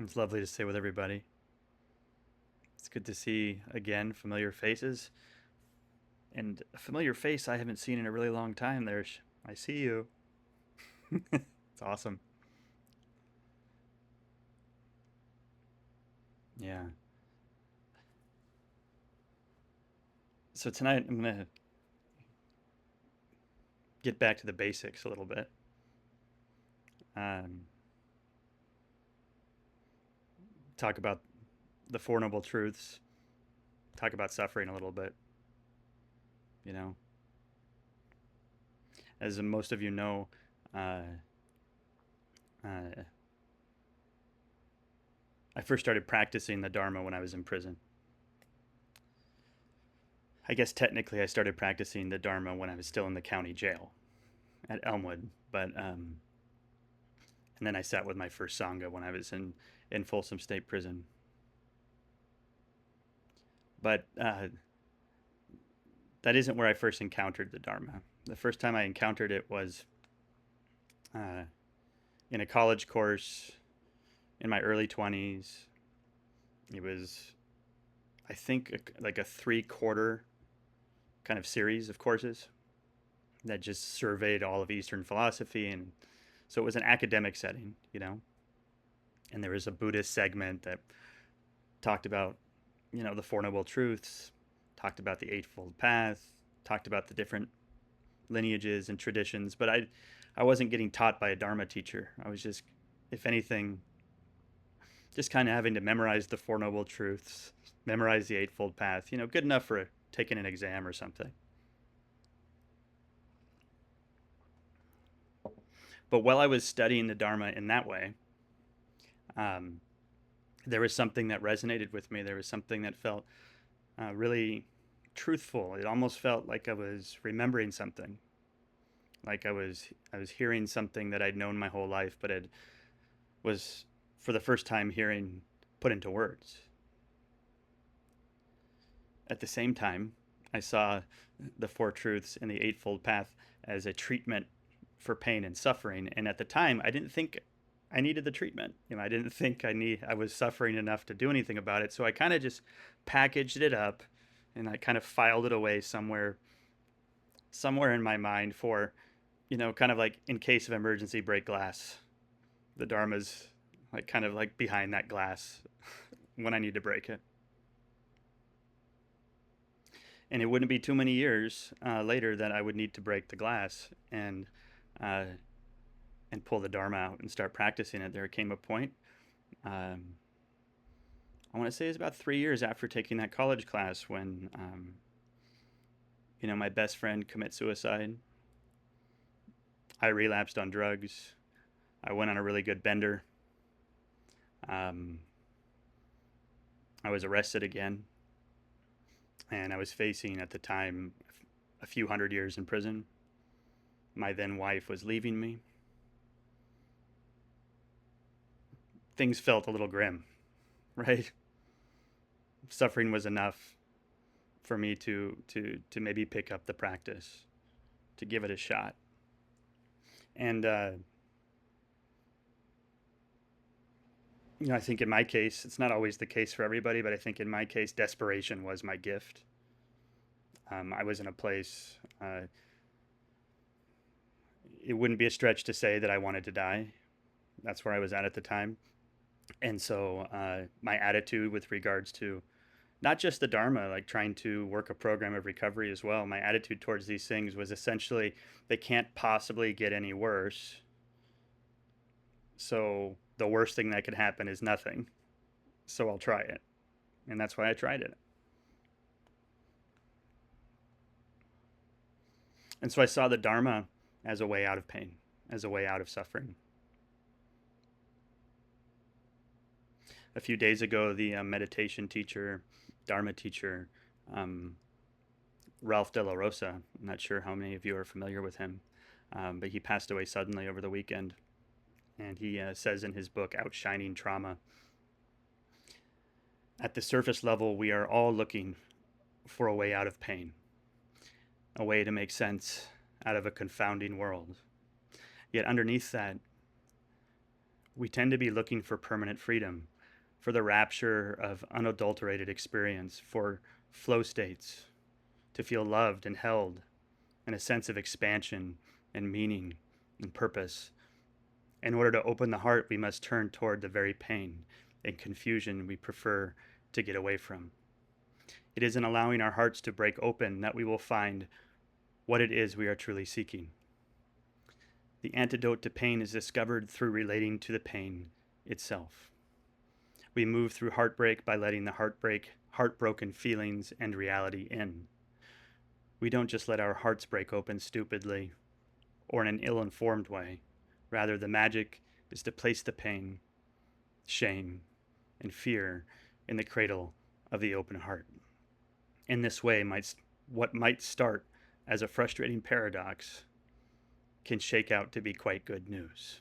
It's lovely to stay with everybody. It's good to see again familiar faces and a familiar face I haven't seen in a really long time. I see you. It's awesome. Yeah. So tonight I'm gonna get back to the basics a little bit. Um, Talk about the Four Noble Truths. Talk about suffering a little bit. You know, as most of you know, uh, uh, I first started practicing the Dharma when I was in prison. I guess technically I started practicing the Dharma when I was still in the county jail at Elmwood, but and then I sat with my first sangha when I was in Folsom State Prison. But that isn't where I first encountered the Dharma. The first time I encountered it was uh, in a college course in my early 20s. It was, I think, like a 3-quarter kind of series of courses that just surveyed all of Eastern philosophy. And so it was an academic setting, and there was a Buddhist segment that talked about, the Four Noble Truths, talked about the Eightfold Path, talked about the different lineages and traditions. But I wasn't getting taught by a Dharma teacher. I was just, if anything, just kind of having to memorize the Four Noble Truths, memorize the Eightfold Path, good enough for taking an exam or something. But while I was studying the Dharma in that way, um, there was something that resonated with me. There was something that felt really truthful. It almost felt like I was remembering something, like I was hearing something that I'd known my whole life, but it was for the first time hearing put into words. At the same time, I saw the Four Truths and the Eightfold Path as a treatment for pain and suffering. And at the time, I didn't think I needed the treatment. I didn't think I was suffering enough to do anything about it. So I kind of just packaged it up and I kind of filed it away somewhere in my mind for, kind of like in case of emergency, break glass. The Dharma's like kind of like behind that glass when I need to break it. And it wouldn't be too many years later that I would need to break the glass uh, and pull the Dharma out and start practicing it. There came a point, um, I want to say it's about 3 years after taking that college class when, my best friend commit suicide. I relapsed on drugs. I went on a really good bender. Um, I was arrested again, and I was facing at the time a few hundred years in prison. My then wife was leaving me. Things felt a little grim, right? Suffering was enough for me to maybe pick up the practice, to give it a shot. And I think in my case, it's not always the case for everybody, but I think in my case, desperation was my gift. I was in a place. It wouldn't be a stretch to say that I wanted to die. That's where I was at the time. And so my attitude with regards to not just the Dharma, like trying to work a program of recovery as well, my attitude towards these things was essentially they can't possibly get any worse. So the worst thing that could happen is nothing. So I'll try it. And that's why I tried it. And so I saw the Dharma as a way out of pain, as a way out of suffering. A few days ago, the meditation teacher, Dharma teacher, um, Ralph De La Rosa, I'm not sure how many of you are familiar with him, but he passed away suddenly over the weekend. And he says in his book, Outshining Trauma, at the surface level, we are all looking for a way out of pain, a way to make sense out of a confounding world. Yet underneath that, we tend to be looking for permanent freedom, for the rapture of unadulterated experience, for flow states, to feel loved and held, and a sense of expansion and meaning and purpose. In order to open the heart, we must turn toward the very pain and confusion we prefer to get away from. It is in allowing our hearts to break open that we will find what it is we are truly seeking. The antidote to pain is discovered through relating to the pain itself. We move through heartbreak by letting the heartbroken feelings and reality in. We don't just let our hearts break open stupidly or in an ill-informed way. Rather, the magic is to place the pain, shame, and fear in the cradle of the open heart. In this way, what might start as a frustrating paradox can shake out to be quite good news.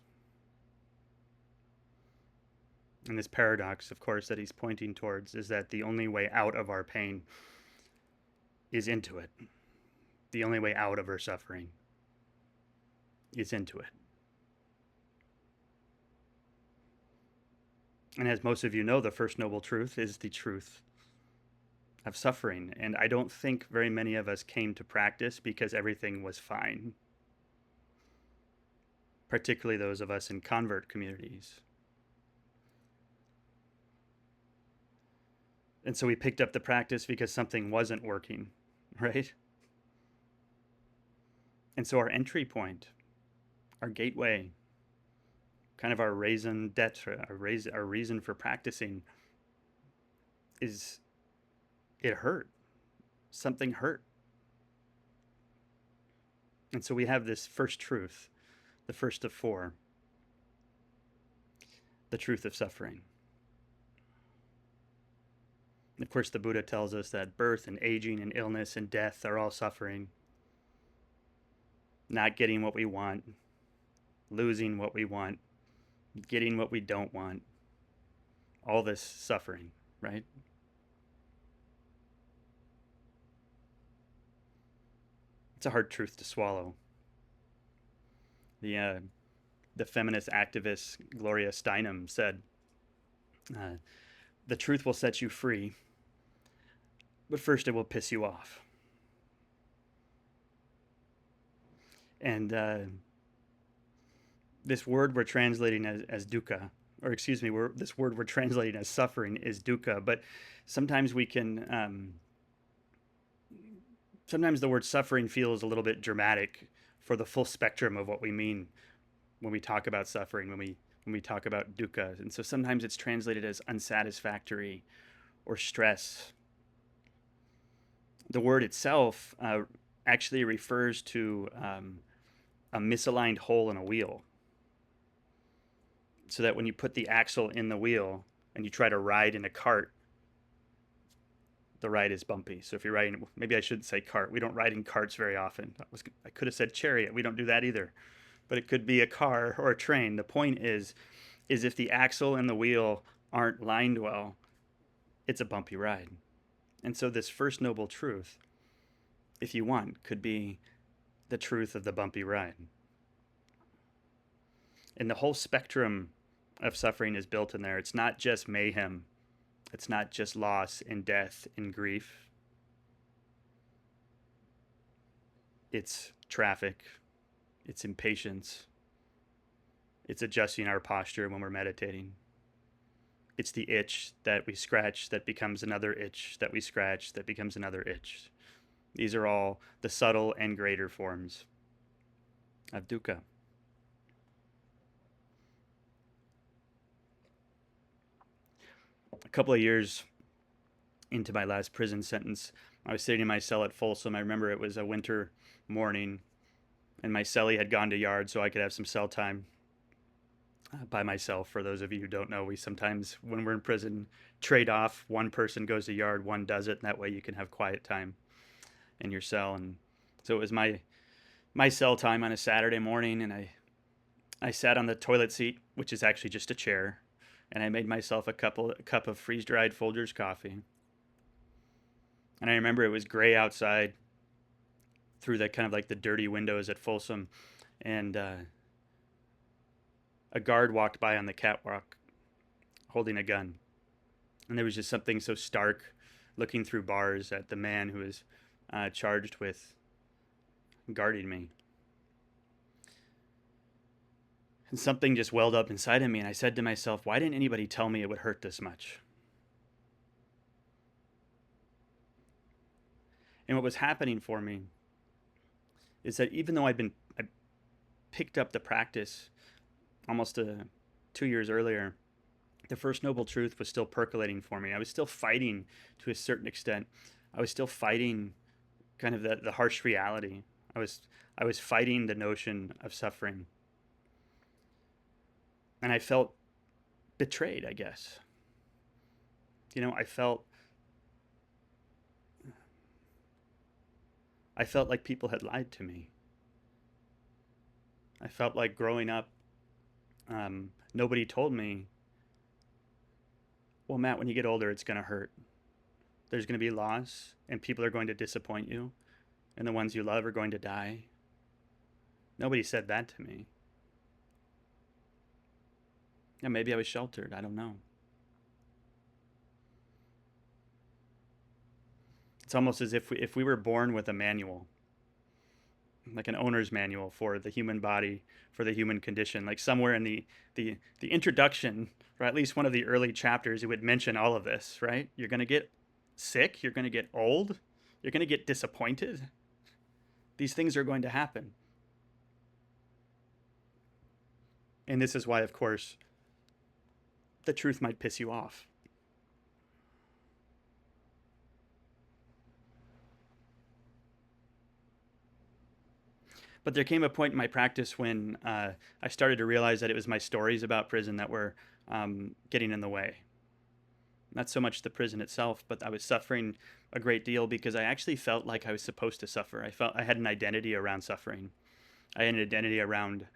And this paradox, of course, that he's pointing towards is that the only way out of our pain is into it. The only way out of our suffering is into it. And as most of you know, the first noble truth is the truth of suffering. And I don't think very many of us came to practice because everything was fine, particularly those of us in convert communities. And so we picked up the practice because something wasn't working, right? And so our entry point, our gateway, kind of our raison d'etre, our reason for practicing is it hurt. Something hurt. And so we have this first truth, the first of four, the truth of suffering. Of course, the Buddha tells us that birth and aging and illness and death are all suffering. Not getting what we want, losing what we want, getting what we don't want. All this suffering, right? It's a hard truth to swallow. The feminist activist Gloria Steinem said, the truth will set you free, but first it will piss you off. And this word we're translating as dukkha, or excuse me, this word we're translating as suffering is dukkha, but sometimes we can, sometimes the word suffering feels a little bit dramatic for the full spectrum of what we mean when we talk about suffering, when we talk about dukkha. And so sometimes it's translated as unsatisfactory or stress. The word itself actually refers to a misaligned hole in a wheel. So that when you put the axle in the wheel and you try to ride in a cart, the ride is bumpy. So if you're riding, maybe I shouldn't say cart. We don't ride in carts very often. I could have said chariot. We don't do that either. But it could be a car or a train. The point is if the axle and the wheel aren't lined well, it's a bumpy ride. And so this first noble truth, if you want, could be the truth of the bumpy ride. And the whole spectrum of suffering is built in there. It's not just mayhem. It's not just loss and death and grief. It's traffic. It's impatience. It's adjusting our posture when we're meditating. It's the itch that we scratch that becomes another itch that we scratch that becomes another itch. These are all the subtle and greater forms of dukkha. A couple of years into my last prison sentence, I was sitting in my cell at Folsom. I remember it was a winter morning, and my cellie had gone to yard so I could have some cell time by myself. For those of you who don't know, we sometimes, when we're in prison, trade off. One person goes to yard, one doesn't, and that way you can have quiet time in your cell. And so it was my cell time on a Saturday morning, and I sat on the toilet seat, which is actually just a chair, and I made myself a cup of freeze-dried Folgers coffee. And I remember it was gray outside through the kind of like the dirty windows at Folsom, and a guard walked by on the catwalk holding a gun. And there was just something so stark looking through bars at the man who was charged with guarding me. And something just welled up inside of me, and I said to myself, why didn't anybody tell me it would hurt this much? And what was happening for me is that even though I picked up the practice almost 2 years earlier, the First Noble Truth was still percolating for me. I was still fighting to a certain extent. I was still fighting kind of the harsh reality. I was fighting the notion of suffering. And I felt betrayed, I guess. I felt like people had lied to me. I felt like growing up, nobody told me, well, Matt, when you get older, it's going to hurt. There's going to be loss, and people are going to disappoint you, and the ones you love are going to die. Nobody said that to me. Yeah, maybe I was sheltered. I don't know. It's almost as if we were born with a manual, like an owner's manual for the human body, for the human condition. Like somewhere in the introduction, or at least one of the early chapters, it would mention all of this, right? You're going to get sick. You're going to get old. You're going to get disappointed. These things are going to happen. And this is why, of course, the truth might piss you off. But there came a point in my practice when I started to realize that it was my stories about prison that were getting in the way. Not so much the prison itself, but I was suffering a great deal because I actually felt like I was supposed to suffer. I felt I had an identity around suffering. I had an identity around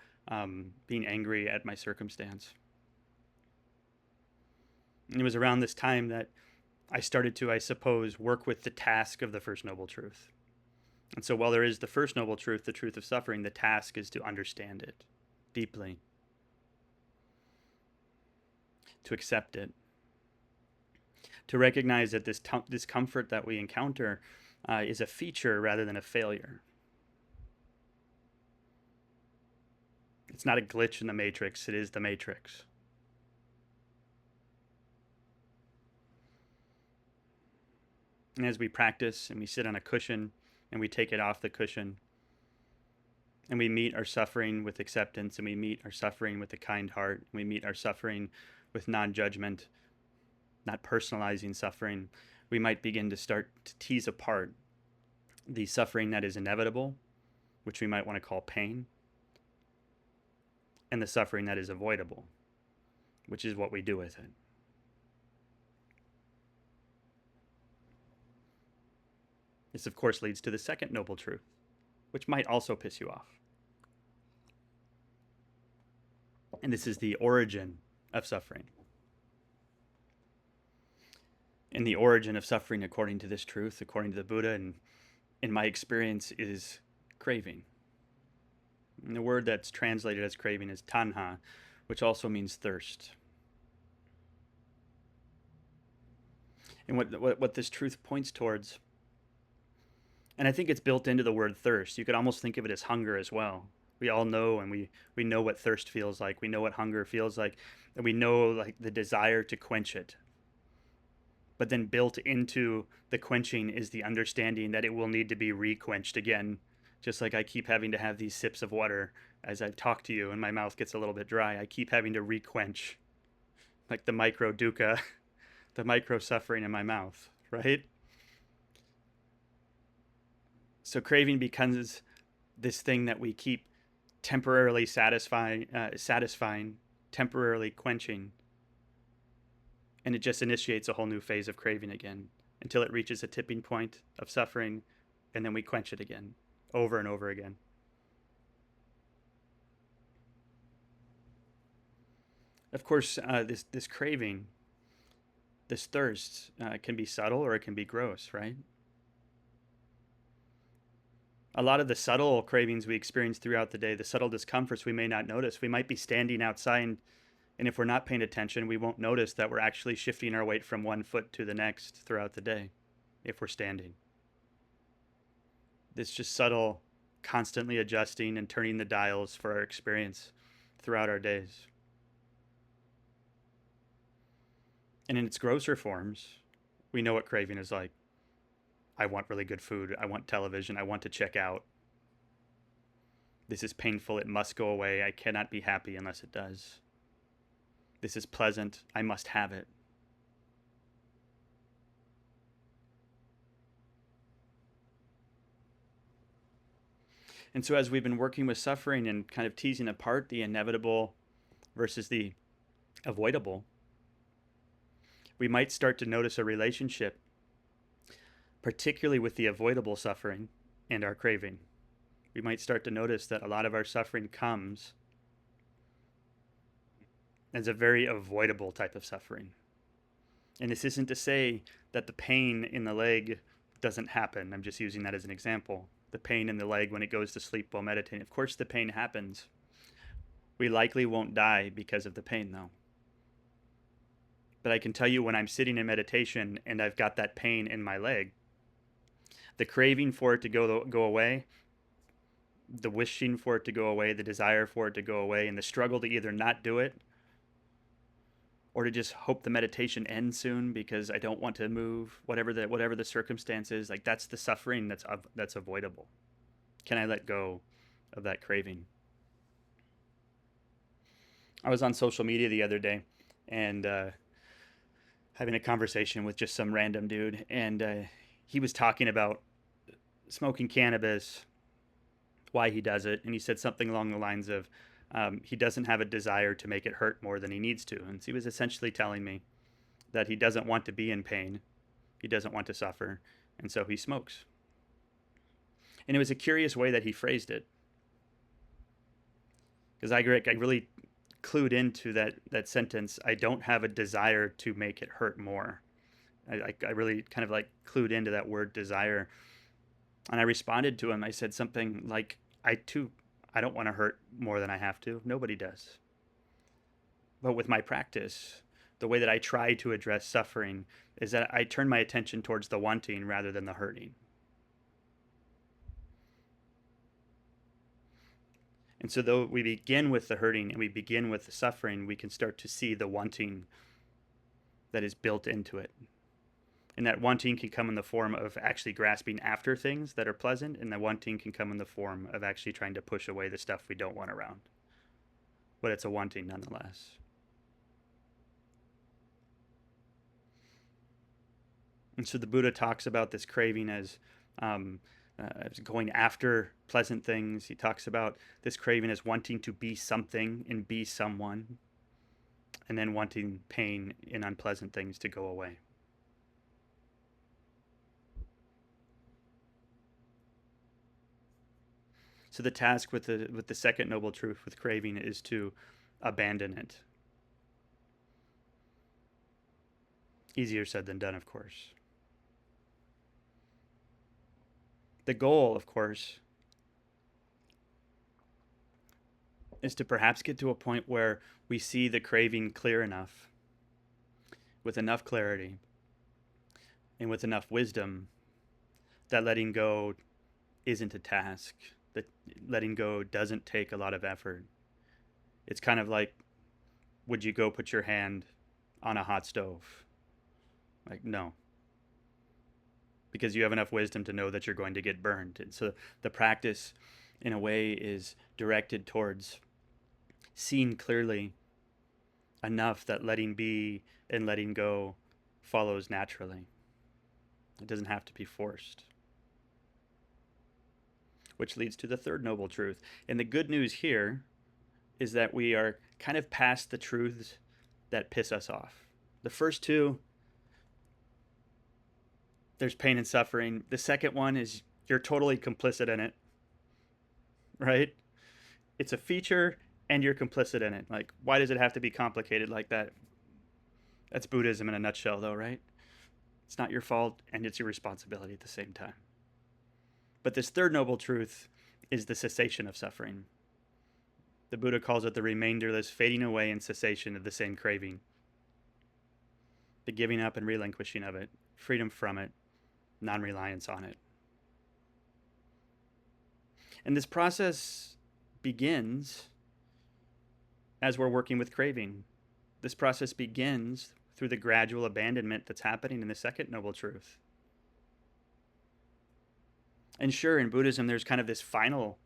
being angry at my circumstance. And it was around this time that I started to, I suppose, work with the task of the First Noble Truth. And so while there is the First Noble Truth, the truth of suffering, the task is to understand it deeply, to accept it, to recognize that this discomfort that we encounter is a feature rather than a failure. It's not a glitch in the matrix, it is the matrix. And as we practice and we sit on a cushion and we take it off the cushion and we meet our suffering with acceptance and we meet our suffering with a kind heart, we meet our suffering with non-judgment, not personalizing suffering, we might begin to start to tease apart the suffering that is inevitable, which we might want to call pain, and the suffering that is avoidable, which is what we do with it. This, of course, leads to the second noble truth, which might also piss you off. And this is the origin of suffering. And the origin of suffering, according to this truth, according to the Buddha, and in my experience, is craving. And the word that's translated as craving is tanha, which also means thirst. And what this truth points towards, and I think it's built into the word thirst. You could almost think of it as hunger as well. We all know, and we know what thirst feels like. We know what hunger feels like, and we know like the desire to quench it. But then built into the quenching is the understanding that it will need to be re-quenched again. Just like I keep having to have these sips of water as I talk to you and my mouth gets a little bit dry. I keep having to re-quench, like the micro dukkha, the micro suffering in my mouth, right? So craving becomes this thing that we keep temporarily satisfying, temporarily quenching. And it just initiates a whole new phase of craving again until it reaches a tipping point of suffering, and then we quench it again, over and over again. Of course, this craving, this thirst, can be subtle or it can be gross, right? A lot of the subtle cravings we experience throughout the day, the subtle discomforts we may not notice. We might be standing outside And if we're not paying attention, we won't notice that we're actually shifting our weight from one foot to the next throughout the day if we're standing. It's just subtle, constantly adjusting and turning the dials for our experience throughout our days. And in its grosser forms, we know what craving is like. I want really good food. I want television. I want to check out. This is painful. It must go away. I cannot be happy unless it does. This is pleasant. I must have it. And so as we've been working with suffering and kind of teasing apart the inevitable versus the avoidable, we might start to notice a relationship, particularly with the avoidable suffering and our craving. We might start to notice that a lot of our suffering comes as a very avoidable type of suffering. And this isn't to say that the pain in the leg doesn't happen. I'm just using that as an example. The pain in the leg when it goes to sleep while meditating. Of course, the pain happens. We likely won't die because of the pain, though. But I can tell you when I'm sitting in meditation and I've got that pain in my leg, the craving for it to go away, the wishing for it to go away, the desire for it to go away, and the struggle to either not do it or to just hope the meditation ends soon because I don't want to move, whatever the circumstance is, like that's the suffering that's avoidable. Can I let go of that craving? I was on social media the other day and having a conversation with just some random dude, and he was talking about smoking cannabis, why he does it, and he said something along the lines of he doesn't have a desire to make it hurt more than he needs to. And so he was essentially telling me that he doesn't want to be in pain, he doesn't want to suffer, and so he smokes. And it was a curious way that he phrased it, because I really clued into that sentence. I don't have a desire to make it hurt more. I really kind of like clued into that word desire. And I responded to him. I said something like, I don't want to hurt more than I have to. Nobody does. But with my practice, the way that I try to address suffering is that I turn my attention towards the wanting rather than the hurting. And so though we begin with the hurting and we begin with the suffering, we can start to see the wanting that is built into it. And that wanting can come in the form of actually grasping after things that are pleasant, and that wanting can come in the form of actually trying to push away the stuff we don't want around. But it's a wanting nonetheless. And so the Buddha talks about this craving as going after pleasant things. He talks about this craving as wanting to be something and be someone, and then wanting pain in unpleasant things to go away. So the task with the second noble truth, with craving, is to abandon it. Easier said than done, of course. The goal, of course, is to perhaps get to a point where we see the craving clear enough, with enough clarity, and with enough wisdom, that letting go isn't a task, that letting go doesn't take a lot of effort. It's kind of like, would you go put your hand on a hot stove? Like, no. Because you have enough wisdom to know that you're going to get burned. And so the practice, in a way, is directed towards seeing clearly enough that letting be and letting go follows naturally. It doesn't have to be forced. Which leads to the third noble truth. And the good news here is that we are kind of past the truths that piss us off. The first two, there's pain and suffering. The second one is you're totally complicit in it, right? It's a feature and you're complicit in it. Like, why does it have to be complicated like that? That's Buddhism in a nutshell, though, right? It's not your fault and it's your responsibility at the same time. But this third noble truth is the cessation of suffering. The Buddha calls it the remainderless fading away and cessation of the same craving, the giving up and relinquishing of it, freedom from it, non-reliance on it. And this process begins as we're working with craving. This process begins through the gradual abandonment that's happening in the second noble truth. And sure, in Buddhism, there's kind of this final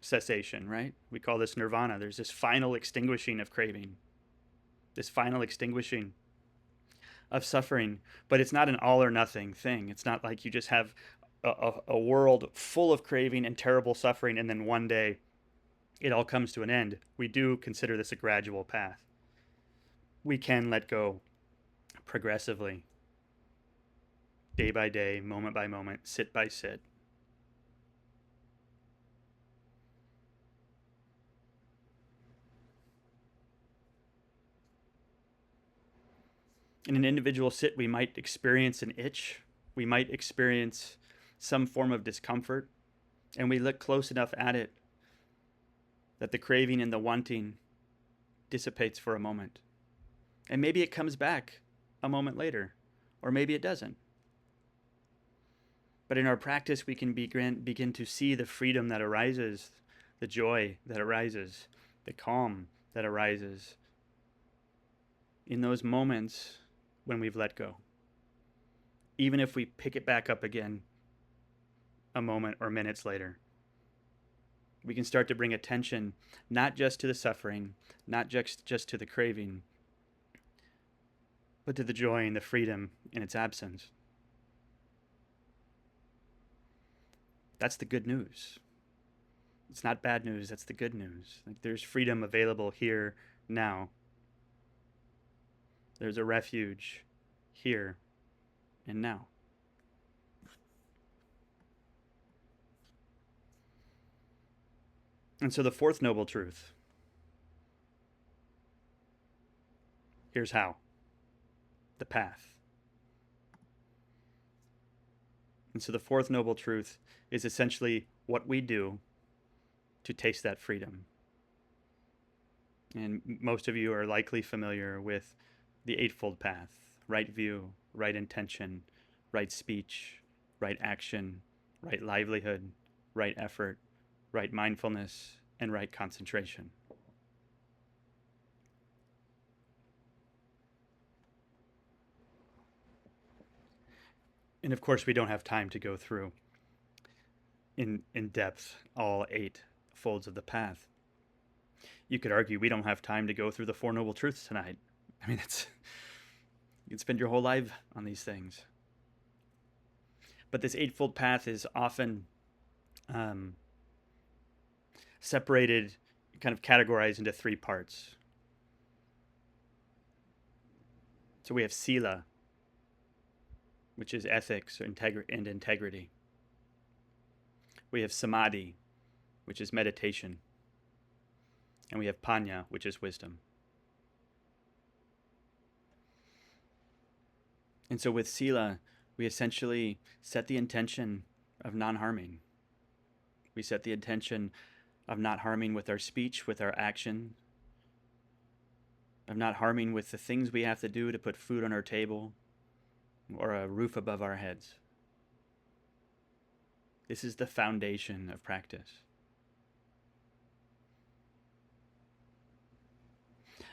cessation, right? We call this nirvana. There's this final extinguishing of craving, this final extinguishing of suffering. But it's not an all or nothing thing. It's not like you just have a world full of craving and terrible suffering, and then one day it all comes to an end. We do consider this a gradual path. We can let go progressively, day by day, moment by moment, sit by sit. In an individual sit, we might experience an itch. We might experience some form of discomfort. And we look close enough at it that the craving and the wanting dissipates for a moment. And maybe it comes back a moment later, or maybe it doesn't. But in our practice, we can begin to see the freedom that arises, the joy that arises, the calm that arises in those moments when we've let go. Even if we pick it back up again a moment or minutes later, we can start to bring attention not just to the suffering, not just to the craving, but to the joy and the freedom in its absence. That's the good news. It's not bad news, that's the good news. Like, there's freedom available here, now. There's a refuge here and now. And so the fourth noble truth, here's how: the path. And so the fourth noble truth is essentially what we do to taste that freedom. And most of you are likely familiar with the Eightfold Path: right view, right intention, right speech, right action, right livelihood, right effort, right mindfulness, and right concentration. And of course, we don't have time to go through in depth all 8 folds of the path. You could argue we don't have time to go through the Four Noble Truths tonight. I mean, you can spend your whole life on these things. But this Eightfold Path is often separated, kind of categorized into 3 parts. So we have Sila, which is ethics and integrity. We have Samadhi, which is meditation. And we have Panya, which is wisdom. And so with Sila, we essentially set the intention of non-harming. We set the intention of not harming with our speech, with our action, of not harming with the things we have to do to put food on our table or a roof above our heads. This is the foundation of practice.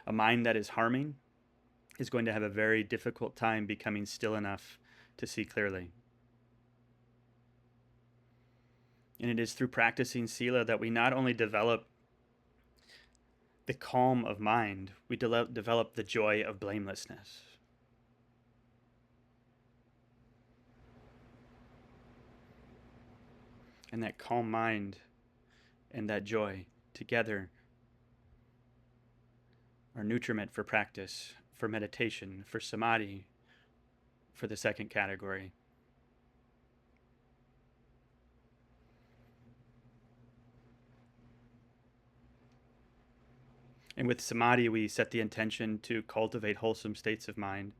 A mind that is harming is going to have a very difficult time becoming still enough to see clearly. And it is through practicing Sila that we not only develop the calm of mind, we develop the joy of blamelessness. And that calm mind and that joy together are nutriment for practice, for meditation, for samadhi, for the second category. And with samadhi, we set the intention to cultivate wholesome states of mind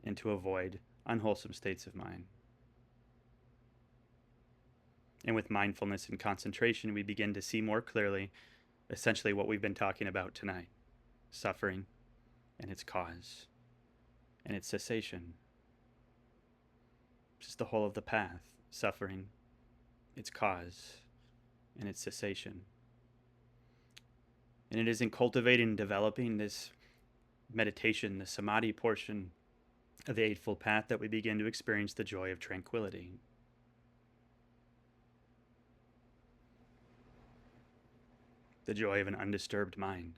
and to avoid unwholesome states of mind. And with mindfulness and concentration, we begin to see more clearly essentially what we've been talking about tonight: suffering and its cause and its cessation. Just the whole of the path: suffering, its cause, and its cessation. And it is in cultivating and developing this meditation, the samadhi portion of the Eightfold Path, that we begin to experience the joy of tranquility. The joy of an undisturbed mind.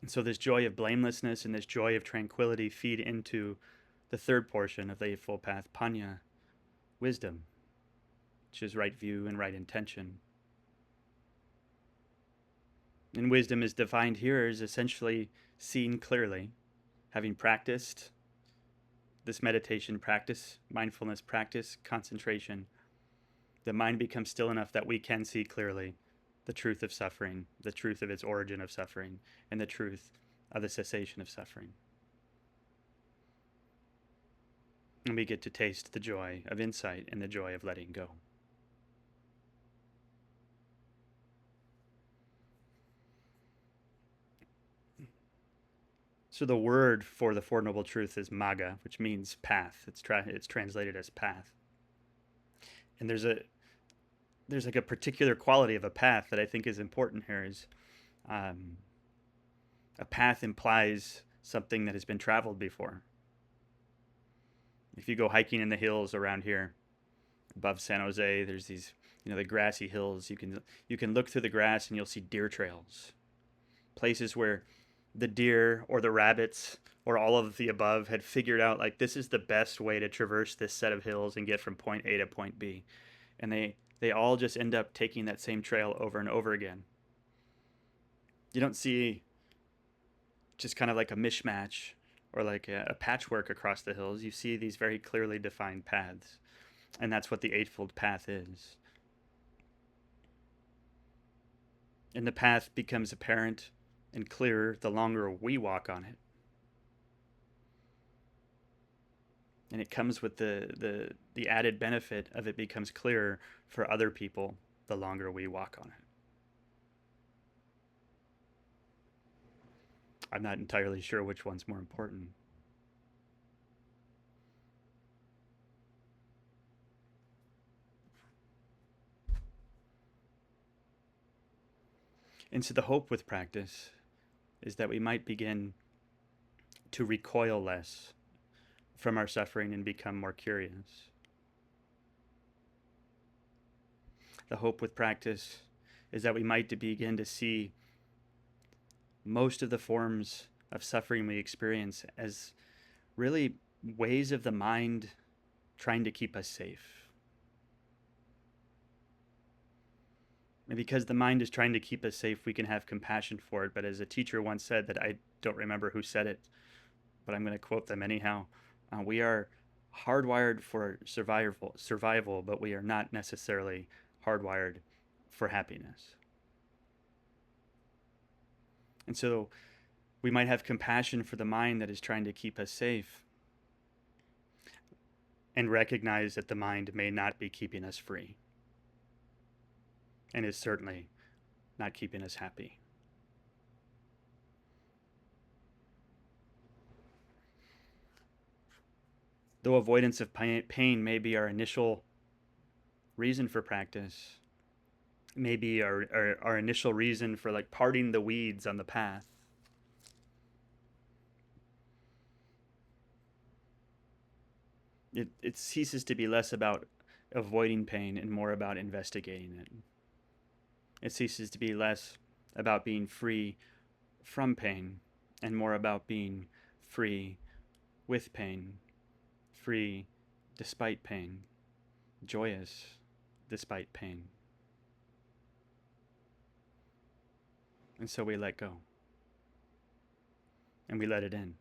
And so this joy of blamelessness and this joy of tranquility feed into the third portion of the Eightfold Path, panya, wisdom, which is right view and right intention. And wisdom is defined here as essentially seeing clearly, having practiced this meditation practice, mindfulness practice, concentration. The mind becomes still enough that we can see clearly the truth of suffering, the truth of its origin of suffering, and the truth of the cessation of suffering. And we get to taste the joy of insight and the joy of letting go. So the word for the Four Noble Truths is magga, which means path. It's translated as path. And there's like a particular quality of a path that I think is important here. Is a path implies something that has been traveled before. If you go hiking in the hills around here above San Jose, there's these, the grassy hills. You can look through the grass and you'll see deer trails, places where the deer or the rabbits or all of the above had figured out, like, this is the best way to traverse this set of hills and get from point A to point B. And they all just end up taking that same trail over and over again. You don't see just kind of like a mishmash or like a patchwork across the hills. You see these very clearly defined paths. And that's what the Eightfold Path is. And the path becomes apparent and clearer the longer we walk on it. And it comes with the added benefit of it becomes clearer for other people the longer we walk on it. I'm not entirely sure which one's more important. And so the hope with practice is that we might begin to recoil less from our suffering and become more curious. The hope with practice is that we might begin to see most of the forms of suffering we experience as really ways of the mind trying to keep us safe. And because the mind is trying to keep us safe, we can have compassion for it. But as a teacher once said, that I don't remember who said it, but I'm going to quote them anyhow. We are hardwired for survival, but we are not necessarily hardwired for happiness. And so we might have compassion for the mind that is trying to keep us safe and recognize that the mind may not be keeping us free and is certainly not keeping us happy. Though avoidance of pain may be our initial reason for practice, maybe our initial reason for like parting the weeds on the path, it ceases to be less about avoiding pain and more about investigating it. It ceases to be less about being free from pain and more about being free with pain, free despite pain, joyous despite pain. And so we let go. And we let it in.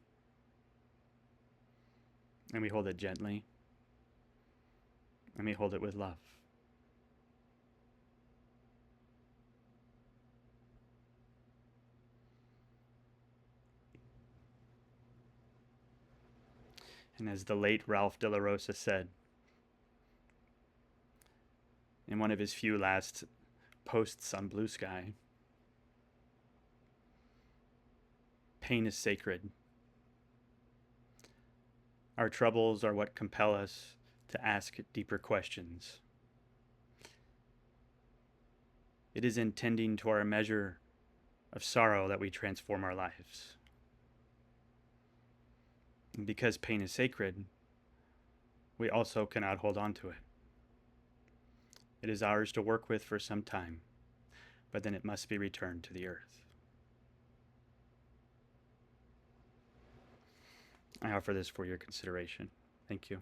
And we hold it gently. And we hold it with love. And as the late Ralph de la Rosa said in one of his few last posts on Blue Sky, pain is sacred. Our troubles are what compel us to ask deeper questions. It is in tending to our measure of sorrow that we transform our lives. And because pain is sacred, we also cannot hold on to it. It is ours to work with for some time, but then it must be returned to the earth. I offer this for your consideration. Thank you.